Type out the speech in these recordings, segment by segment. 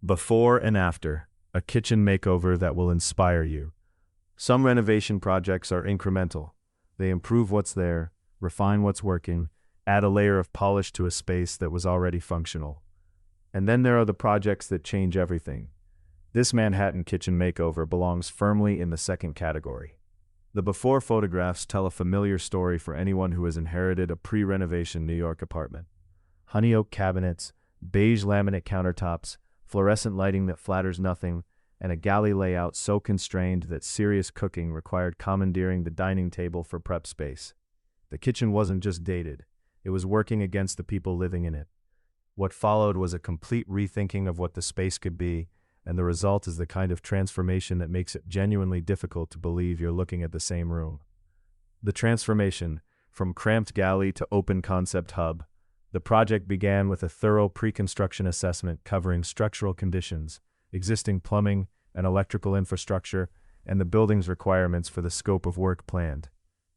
Before and after, a kitchen makeover that will inspire you. Some renovation projects are incremental. They improve what's there, refine what's working, add a layer of polish to a space that was already functional. And then there are the projects that change everything. This Manhattan kitchen makeover belongs firmly in the second category. The before photographs tell a familiar story for anyone who has inherited a pre-renovation New York apartment. Honey oak cabinets, beige laminate countertops, fluorescent lighting that flatters nothing, and a galley layout so constrained that serious cooking required commandeering the dining table for prep space. The kitchen wasn't just dated, it was working against the people living in it. What followed was a complete rethinking of what the space could be, and the result is the kind of transformation that makes it genuinely difficult to believe you're looking at the same room. The transformation, from cramped galley to open concept hub, the project began with a thorough pre-construction assessment covering structural conditions, existing plumbing and electrical infrastructure, and the building's requirements for the scope of work planned.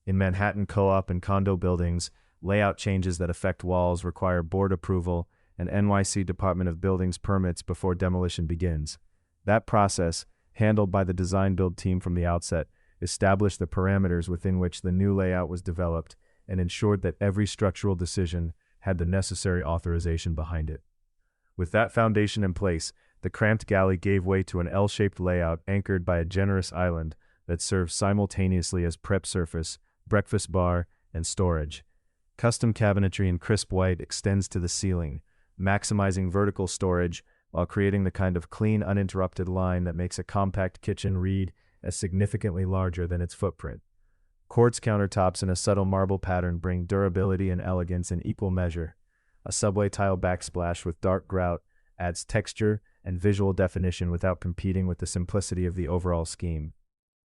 In Manhattan co-op and condo buildings, layout changes that affect walls require board approval and NYC Department of Buildings permits before demolition begins. That process, handled by the design-build team from the outset, established the parameters within which the new layout was developed and ensured that every structural decision had the necessary authorization behind it. With that foundation in place, the cramped galley gave way to an L-shaped layout anchored by a generous island that serves simultaneously as prep surface, breakfast bar, and storage. Custom cabinetry in crisp white extends to the ceiling, maximizing vertical storage while creating the kind of clean, uninterrupted line that makes a compact kitchen read as significantly larger than its footprint. Quartz countertops in a subtle marble pattern bring durability and elegance in equal measure. A subway tile backsplash with dark grout adds texture and visual definition without competing with the simplicity of the overall scheme.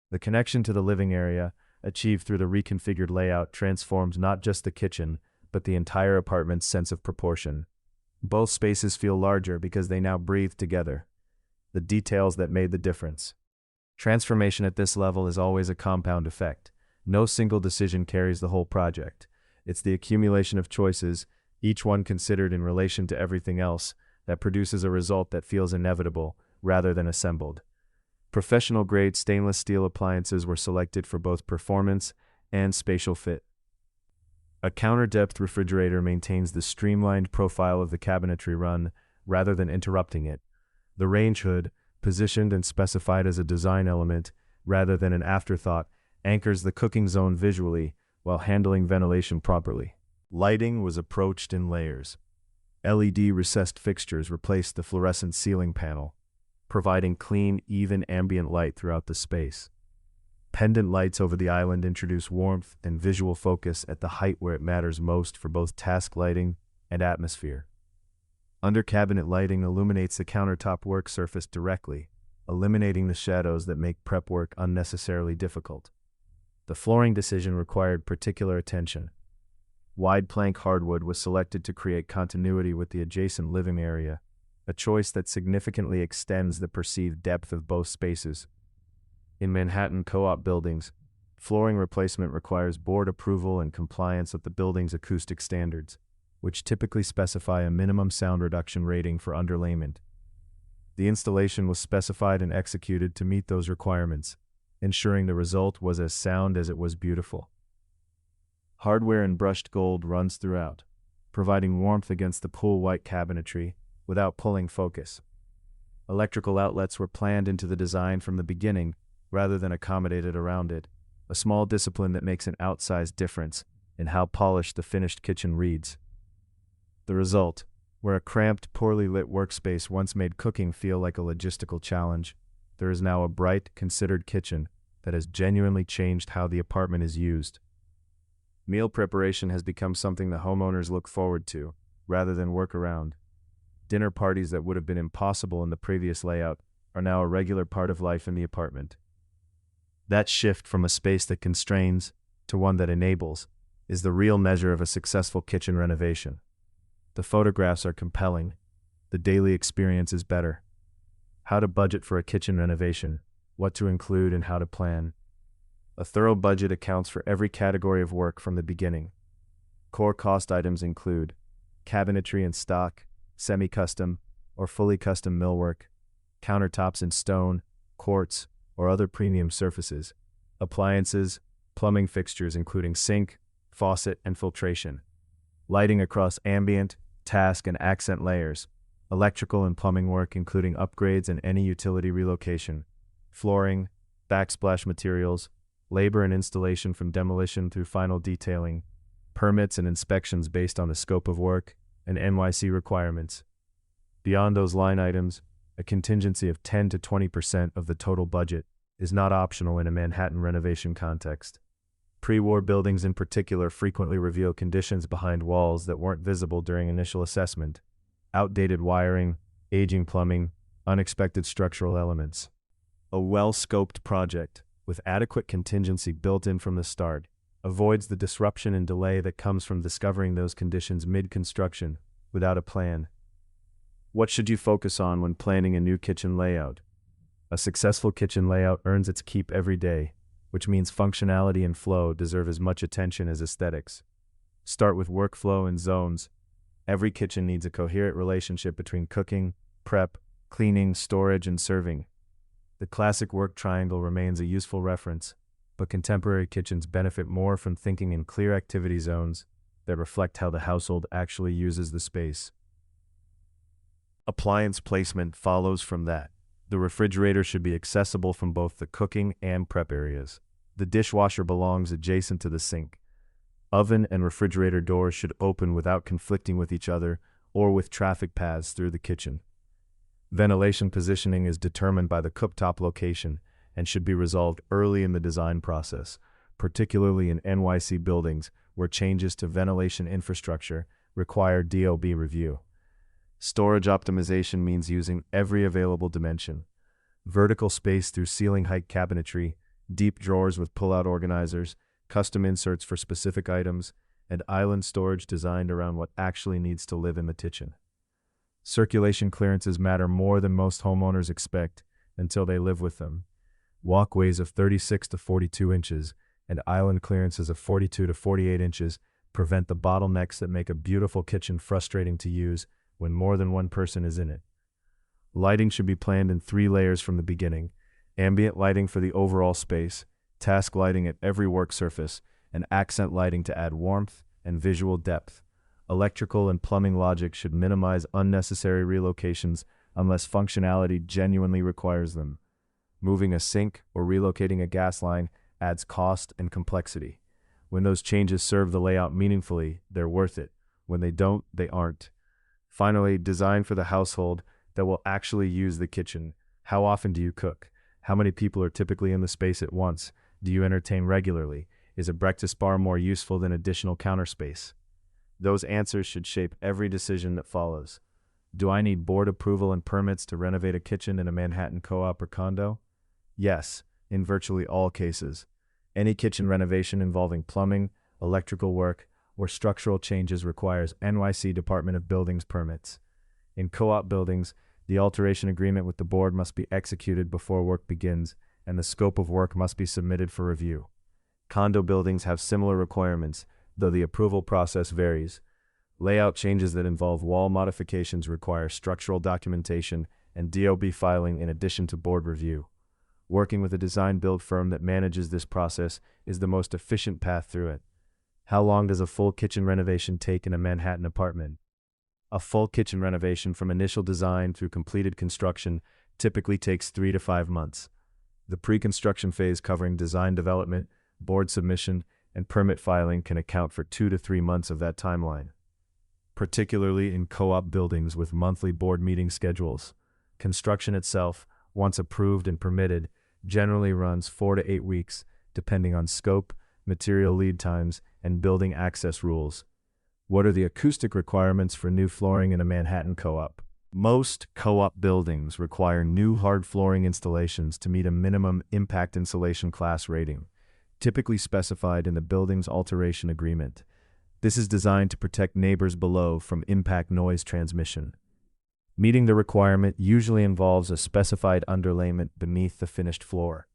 The connection to the living area, achieved through the reconfigured layout, transforms not just the kitchen, but the entire apartment's sense of proportion. Both spaces feel larger because they now breathe together. The details that made the difference. Transformation at this level is always a compound effect. No single decision carries the whole project. It's the accumulation of choices, each one considered in relation to everything else, that produces a result that feels inevitable rather than assembled. Professional-grade stainless steel appliances were selected for both performance and spatial fit. A counter-depth refrigerator maintains the streamlined profile of the cabinetry run rather than interrupting it. The range hood, positioned and specified as a design element rather than an afterthought, anchors the cooking zone visually while handling ventilation properly. Lighting was approached in layers. LED recessed fixtures replaced the fluorescent ceiling panel, providing clean, even ambient light throughout the space. Pendant lights over the island introduce warmth and visual focus at the height where it matters most for both task lighting and atmosphere. Under-cabinet lighting illuminates the countertop work surface directly, eliminating the shadows that make prep work unnecessarily difficult. The flooring decision required particular attention. Wide plank hardwood was selected to create continuity with the adjacent living area, a choice that significantly extends the perceived depth of both spaces. In Manhattan co-op buildings, flooring replacement requires board approval and compliance with the building's acoustic standards, which typically specify a minimum sound reduction rating for underlayment. The installation was specified and executed to meet those requirements, ensuring the result was as sound as it was beautiful. Hardware in brushed gold runs throughout, providing warmth against the pool white cabinetry without pulling focus. Electrical outlets were planned into the design from the beginning rather than accommodated around it, a small discipline that makes an outsized difference in how polished the finished kitchen reads. The result, where a cramped, poorly lit workspace once made cooking feel like a logistical challenge, there is now a bright, considered kitchen that has genuinely changed how the apartment is used. Meal preparation has become something the homeowners look forward to, rather than work around. Dinner parties that would have been impossible in the previous layout are now a regular part of life in the apartment. That shift from a space that constrains to one that enables is the real measure of a successful kitchen renovation. The photographs are compelling. The daily experience is better. How to budget for a kitchen renovation, what to include and how to plan. A thorough budget accounts for every category of work from the beginning. Core cost items include cabinetry in stock, semi-custom, or fully custom millwork, countertops in stone, quartz, or other premium surfaces, appliances, plumbing fixtures including sink, faucet, and filtration, lighting across ambient, task, and accent layers, electrical and plumbing work including upgrades and any utility relocation, flooring, backsplash materials, labor and installation from demolition through final detailing, permits and inspections based on the scope of work, and NYC requirements. Beyond those line items, a contingency of 10 to 20% of the total budget is not optional in a Manhattan renovation context. Pre-war buildings in particular frequently reveal conditions behind walls that weren't visible during initial assessment: outdated wiring, aging plumbing, unexpected structural elements. A well-scoped project, with adequate contingency built in from the start, avoids the disruption and delay that comes from discovering those conditions mid-construction without a plan. What should you focus on when planning a new kitchen layout? A successful kitchen layout earns its keep every day, which means functionality and flow deserve as much attention as aesthetics. Start with workflow and zones. Every kitchen needs a coherent relationship between cooking, prep, cleaning, storage, and serving. The classic work triangle remains a useful reference, but contemporary kitchens benefit more from thinking in clear activity zones that reflect how the household actually uses the space. Appliance placement follows from that. The refrigerator should be accessible from both the cooking and prep areas. The dishwasher belongs adjacent to the sink. Oven and refrigerator doors should open without conflicting with each other or with traffic paths through the kitchen. Ventilation positioning is determined by the cooktop location and should be resolved early in the design process, particularly in NYC buildings where changes to ventilation infrastructure require DOB review. Storage optimization means using every available dimension: vertical space through ceiling height cabinetry, deep drawers with pull-out organizers, custom inserts for specific items, and island storage designed around what actually needs to live in the kitchen. Circulation clearances matter more than most homeowners expect until they live with them. Walkways of 36 to 42 inches and island clearances of 42 to 48 inches prevent the bottlenecks that make a beautiful kitchen frustrating to use when more than one person is in it. Lighting should be planned in 3 layers from the beginning: ambient lighting for the overall space, task lighting at every work surface, and accent lighting to add warmth and visual depth. Electrical and plumbing logic should minimize unnecessary relocations unless functionality genuinely requires them. Moving a sink or relocating a gas line adds cost and complexity. When those changes serve the layout meaningfully, they're worth it. When they don't, they aren't. Finally, design for the household that will actually use the kitchen. How often do you cook? How many people are typically in the space at once? Do you entertain regularly? Is a breakfast bar more useful than additional counter space? Those answers should shape every decision that follows. Do I need board approval and permits to renovate a kitchen in a Manhattan co-op or condo? Yes, in virtually all cases. Any kitchen renovation involving plumbing, electrical work, or structural changes requires NYC Department of Buildings permits. In co-op buildings, the alteration agreement with the board must be executed before work begins, and the scope of work must be submitted for review. Condo buildings have similar requirements, though the approval process varies. Layout changes that involve wall modifications require structural documentation and DOB filing in addition to board review. Working with a design-build firm that manages this process is the most efficient path through it. How long does a full kitchen renovation take in a Manhattan apartment? A full kitchen renovation from initial design through completed construction typically takes 3 to 5 months. The pre-construction phase covering design development, board submission, and permit filing can account for 2 to 3 months of that timeline. Particularly in co-op buildings with monthly board meeting schedules, construction itself, once approved and permitted, generally runs 4 to 8 weeks, depending on scope, material lead times, and building access rules. What are the acoustic requirements for new flooring in a Manhattan co-op? Most co-op buildings require new hard flooring installations to meet a minimum impact insulation class rating, typically specified in the building's alteration agreement. This is designed to protect neighbors below from impact noise transmission. Meeting the requirement usually involves a specified underlayment beneath the finished floor.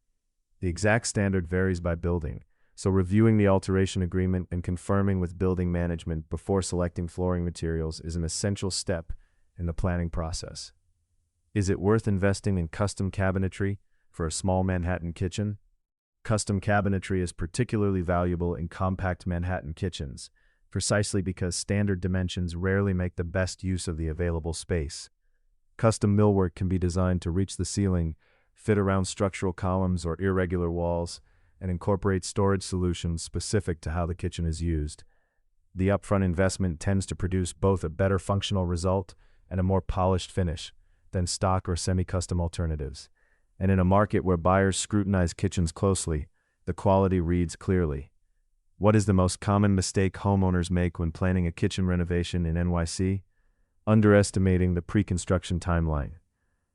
The exact standard varies by building, so reviewing the alteration agreement and confirming with building management before selecting flooring materials is an essential step in the planning process. Is it worth investing in custom cabinetry for a small Manhattan kitchen? Custom cabinetry is particularly valuable in compact Manhattan kitchens, precisely because standard dimensions rarely make the best use of the available space. Custom millwork can be designed to reach the ceiling, fit around structural columns or irregular walls, and incorporate storage solutions specific to how the kitchen is used. The upfront investment tends to produce both a better functional result and a more polished finish than stock or semi-custom alternatives. And in a market where buyers scrutinize kitchens closely, the quality reads clearly. What is the most common mistake homeowners make when planning a kitchen renovation in NYC? Underestimating the pre-construction timeline.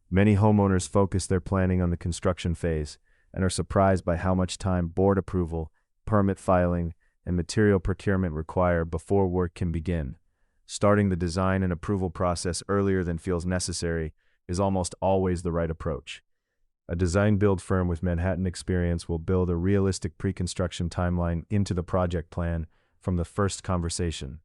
Many homeowners focus their planning on the construction phase and are surprised by how much time board approval, permit filing, and material procurement require before work can begin. Starting the design and approval process earlier than feels necessary is almost always the right approach. A design-build firm with Manhattan experience will build a realistic pre-construction timeline into the project plan from the first conversation.